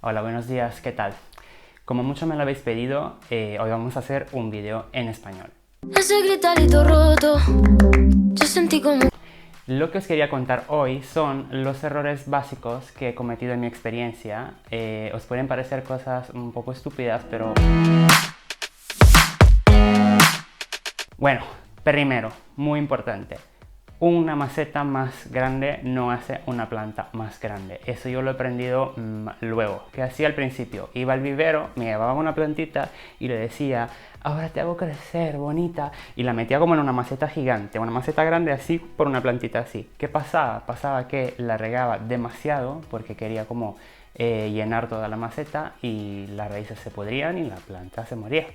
Hola, buenos días, ¿qué tal? Como mucho me lo habéis pedido, hoy vamos a hacer un vídeo en español. Ese gritarito roto, yo sentí como... Lo que os quería contar hoy son los errores básicos que he cometido en mi experiencia. Os pueden parecer cosas un poco estúpidas, pero... Bueno, primero, muy importante. Una maceta más grande no hace una planta más grande. Eso yo lo he aprendido luego. ¿Qué hacía al principio? Iba al vivero, me llevaba una plantita y le decía, ahora te hago crecer, bonita. Y la metía como en una maceta gigante, una maceta grande así por una plantita así. ¿Qué pasaba? Pasaba que la regaba demasiado porque quería como llenar toda la maceta y las raíces se podrían y la planta se moría.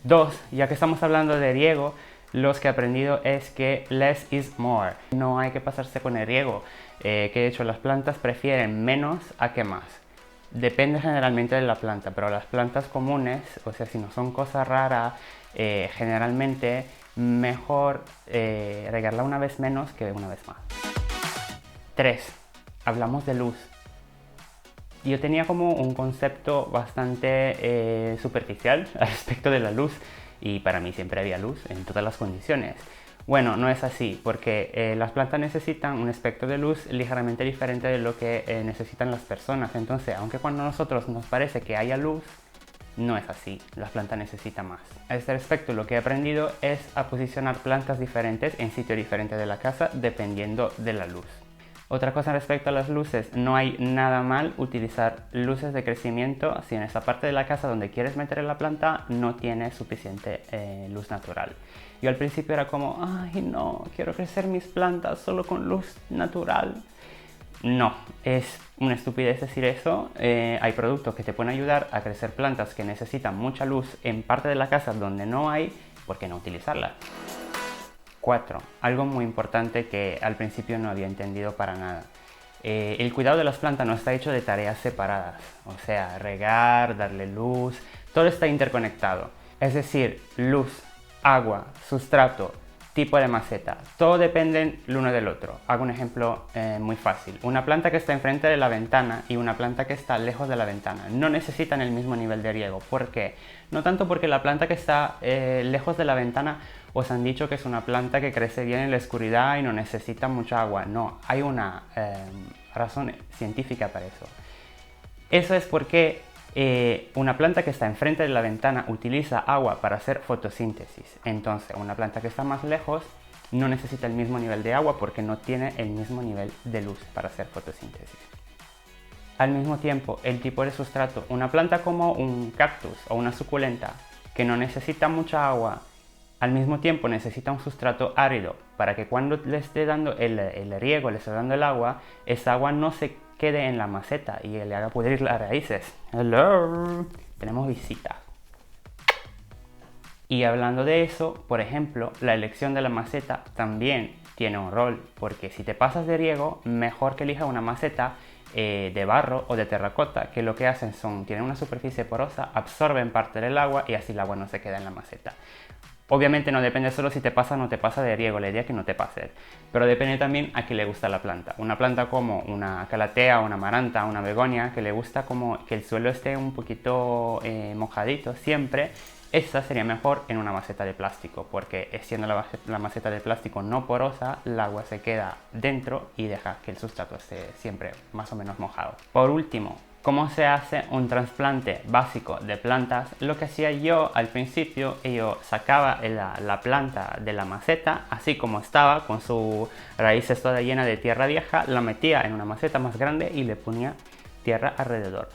Dos, ya que estamos hablando de riego, lo que he aprendido es que less is more. No hay que pasarse con el riego, que de hecho las plantas prefieren menos a que más. Depende generalmente de la planta, pero las plantas comunes, o sea, si no son cosas raras, generalmente mejor regarla una vez menos que una vez más. 3. Hablamos de luz. Yo tenía como un concepto bastante superficial al respecto de la luz y para mí siempre había luz en todas las condiciones. Bueno, no es así porque las plantas necesitan un espectro de luz ligeramente diferente de lo que necesitan las personas. Entonces, aunque cuando a nosotros nos parece que haya luz, no es así, las plantas necesitan más. A este respecto, lo que he aprendido es a posicionar plantas diferentes en sitio diferente de la casa dependiendo de la luz. Otra cosa respecto a las luces, no hay nada mal utilizar luces de crecimiento si en esa parte de la casa donde quieres meter la planta no tiene suficiente luz natural. Yo al principio era como, ay no, quiero crecer mis plantas solo con luz natural. No, es una estupidez decir eso. Hay productos que te pueden ayudar a crecer plantas que necesitan mucha luz en parte de la casa donde no hay, ¿por qué no utilizarla? 4. Algo muy importante que al principio no había entendido para nada. El cuidado de las plantas no está hecho de tareas separadas, o sea, regar, darle luz, todo está interconectado. Es decir, luz, agua, sustrato, tipo de maceta, todo depende el uno del otro. Hago un ejemplo muy fácil. Una planta que está enfrente de la ventana y una planta que está lejos de la ventana no necesitan el mismo nivel de riego. ¿Por qué? No tanto porque la planta que está lejos de la ventana os han dicho que es una planta que crece bien en la oscuridad y no necesita mucha agua. No, hay una razón científica para eso. Eso es porque una planta que está enfrente de la ventana utiliza agua para hacer fotosíntesis. Entonces, una planta que está más lejos no necesita el mismo nivel de agua porque no tiene el mismo nivel de luz para hacer fotosíntesis. Al mismo tiempo, el tipo de sustrato, una planta como un cactus o una suculenta que no necesita mucha agua, al mismo tiempo necesita un sustrato árido para que cuando le esté dando el riego, le esté dando el agua, esa agua no se quede en la maceta y le haga pudrir las raíces. Hello, tenemos visita. Y hablando de eso, por ejemplo, la elección de la maceta también tiene un rol, porque si te pasas de riego, mejor que elijas una maceta de barro o de terracota, que lo que hacen son, tienen una superficie porosa, absorben parte del agua y así el agua no se queda en la maceta. Obviamente no depende solo si te pasa o no te pasa de riego, la idea es que no te pase, pero depende también a qué le gusta la planta. Una planta como una calatea, una amaranta, una begonia, que le gusta como que el suelo esté un poquito mojadito siempre, esa sería mejor en una maceta de plástico, porque siendo la maceta de plástico no porosa, el agua se queda dentro y deja que el sustrato esté siempre más o menos mojado. Por último, ¿cómo se hace un trasplante básico de plantas? Lo que hacía yo al principio, yo sacaba la planta de la maceta, así como estaba, con sus raíces toda llena de tierra vieja, la metía en una maceta más grande y le ponía tierra alrededor.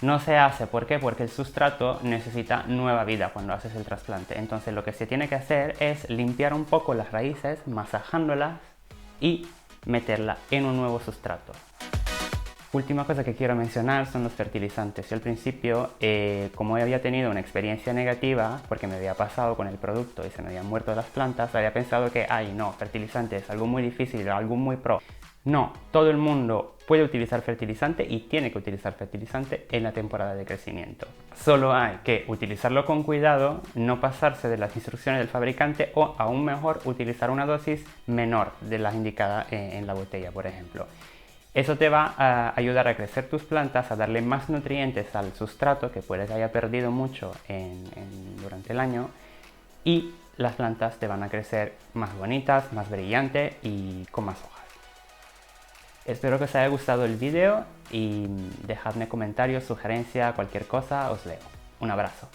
No se hace, ¿por qué? Porque el sustrato necesita nueva vida cuando haces el trasplante. Entonces lo que se tiene que hacer es limpiar un poco las raíces, masajándolas y meterla en un nuevo sustrato. Última cosa que quiero mencionar son los fertilizantes. Yo al principio, como había tenido una experiencia negativa, porque me había pasado con el producto y se me habían muerto las plantas, había pensado que, ay no, fertilizante es algo muy difícil, algo muy pro. No, todo el mundo puede utilizar fertilizante y tiene que utilizar fertilizante en la temporada de crecimiento. Solo hay que utilizarlo con cuidado, no pasarse de las instrucciones del fabricante o, aún mejor, utilizar una dosis menor de las indicadas en la botella, por ejemplo. Eso te va a ayudar a crecer tus plantas, a darle más nutrientes al sustrato que puede que haya perdido mucho durante el año, y las plantas te van a crecer más bonitas, más brillantes y con más hojas. Espero que os haya gustado el vídeo y dejadme comentarios, sugerencias, cualquier cosa, os leo. Un abrazo.